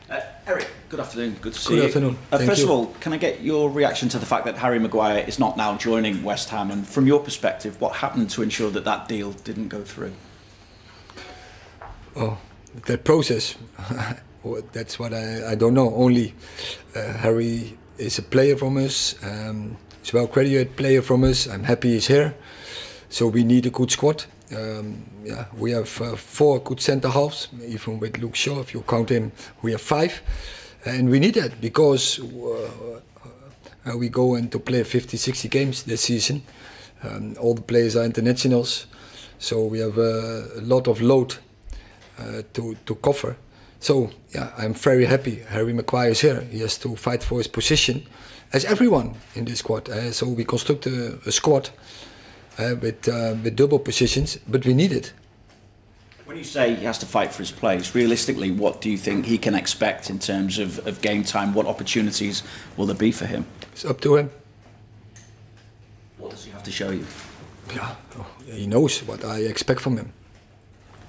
Erik, good afternoon. Good to see you. Good afternoon. First of all, can I get your reaction to the fact that Harry Maguire is not now joining West Ham? And from your perspective, what happened to ensure that that deal didn't go through? Oh, that process. That's what I don't know. Only Harry is a player from us. He's a well-credited player from us. I'm happy he's here. So we need a good squad. Yeah, we have 4 good centre halves, even with Luke Shaw, if you count him, we have 5. And we need that because we go in to play 50-60 games this season. All the players are internationals, so we have a lot of load to cover. So yeah, I'm very happy Harry Maguire is here. He has to fight for his position, as everyone in this squad. So we construct a squad with double positions, but we need it. When you say he has to fight for his place, realistically, what do you think he can expect in terms of game time? What opportunities will there be for him? It's up to him. What does he have to show you? Yeah, he knows what I expect from him.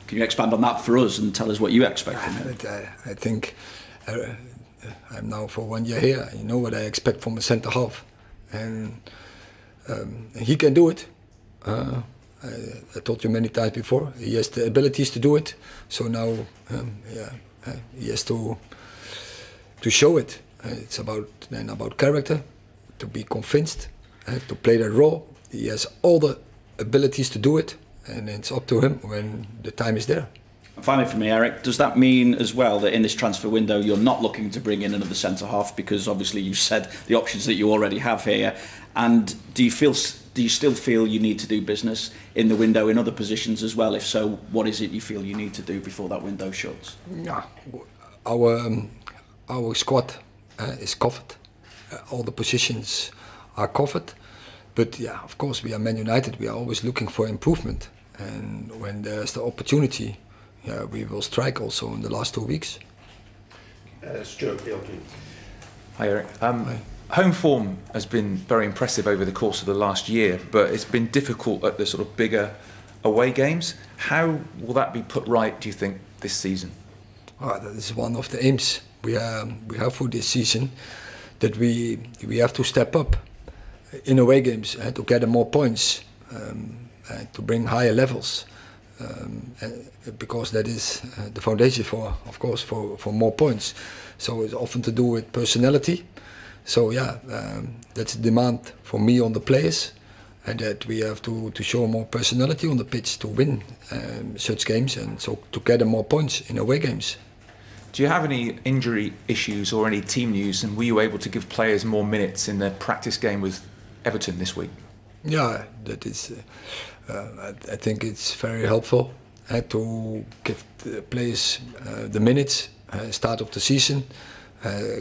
Can you expand on that for us and tell us what you expect from him? I think I'm now for 1 year here. You know what I expect from a centre half, and he can do it. I told you many times before, he has the abilities to do it. So now, he has to show it. It's about character, to be convinced, to play that role. He has all the abilities to do it, and it's up to him when the time is there. And finally, for me, Erik, does that mean as well that in this transfer window you're not looking to bring in another centre half, because obviously you said the options that you already have here? And do you still feel you need to do business in the window in other positions as well? If so, what is it you feel you need to do before that window shuts? Yeah, our squad is covered. All the positions are covered. But yeah, of course, we are Man United. We are always looking for improvement. And when there's the opportunity, yeah, we will strike also in the last 2 weeks. Stuart Peel, please. Hi, Erik. Hi. Home form has been very impressive over the course of the last year, but it's been difficult at the sort of bigger away games. How will that be put right, do you think, this season? Oh, that is one of the aims we have for this season, that we have to step up in away games to gather more points, to bring higher levels, because that is the foundation for, of course, for more points. So it's often to do with personality. So yeah, that's a demand for me on the players, and that we have to show more personality on the pitch to win such games, and so to gather more points in away games. Do you have any injury issues or any team news, and were you able to give players more minutes in the practice game with Everton this week? Yeah, that is. I think it's very helpful to give the players the minutes start of the season.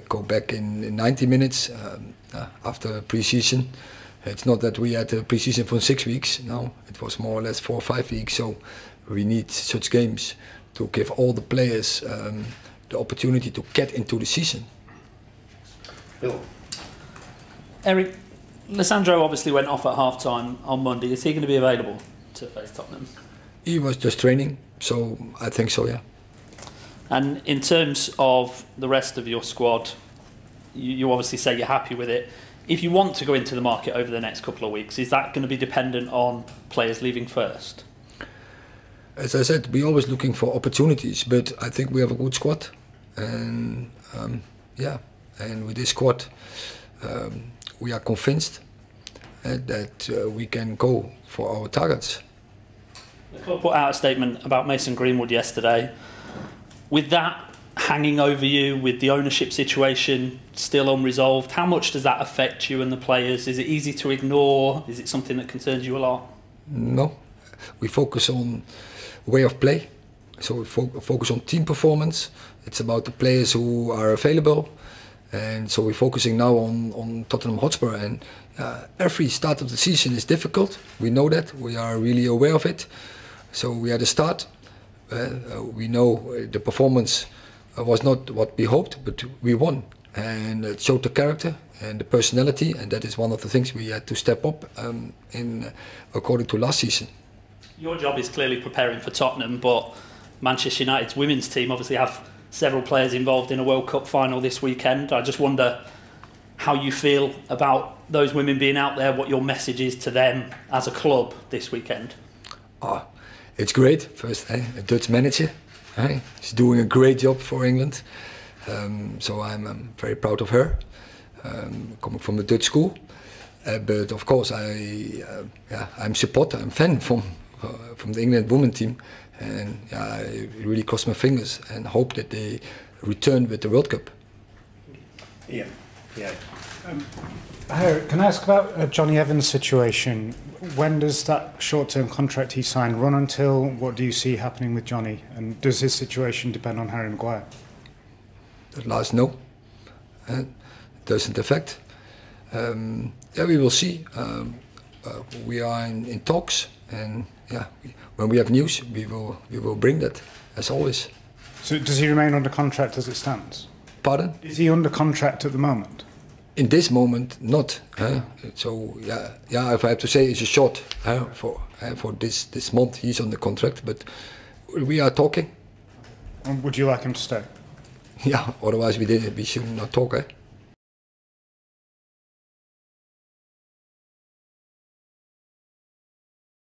Go back in 90 minutes after pre-season. It's not that we had a pre-season for 6 weeks. No, it was more or less 4 or 5 weeks. So we need such games to give all the players the opportunity to get into the season. Bill. Erik, Alejandro obviously went off at half-time on Monday. Is he going to be available to face Tottenham? He was just training, so I think so, yeah. And in terms of the rest of your squad, you obviously say you're happy with it. If you want to go into the market over the next couple of weeks, is that going to be dependent on players leaving first? As I said, we're always looking for opportunities, but I think we have a good squad. And yeah, and with this squad, we are convinced that we can go for our targets. The club put out a statement about Mason Greenwood yesterday. With that hanging over you, with the ownership situation still unresolved, how much does that affect you and the players? Is it easy to ignore? Is it something that concerns you a lot? No, we focus on way of play. So we focus on team performance. It's about the players who are available. And so we're focusing now on Tottenham Hotspur. And every start of the season is difficult. We know that. We are really aware of it. So we had a start. We know the performance was not what we hoped, but we won. And it showed the character and the personality. And that is one of the things we had to step up according to last season. Your job is clearly preparing for Tottenham, but Manchester United's women's team obviously have several players involved in a World Cup final this weekend. I just wonder how you feel about those women being out there, what your message is to them as a club this weekend. Oh, it's great. First, a Dutch manager. She's doing a great job for England. So I'm very proud of her. Coming from the Dutch school. But of course, I'm supporter, I'm fan from the England women team. And I really cross my fingers and hope that they return with the World Cup. Yeah. Erik, can I ask about Johnny Evans' situation? When does that short-term contract he signed run until? What do you see happening with Johnny? And does his situation depend on Harry Maguire? At last, no. It doesn't affect. We will see. We are in talks, and when we have news, we will bring that, as always. So does he remain under contract as it stands? Pardon? Is he under contract at the moment? In this moment, not. So if I have to say, it's a short for this month. He's on the contract, but we are talking. And would you like him to stay? Yeah. Otherwise, we should not talk.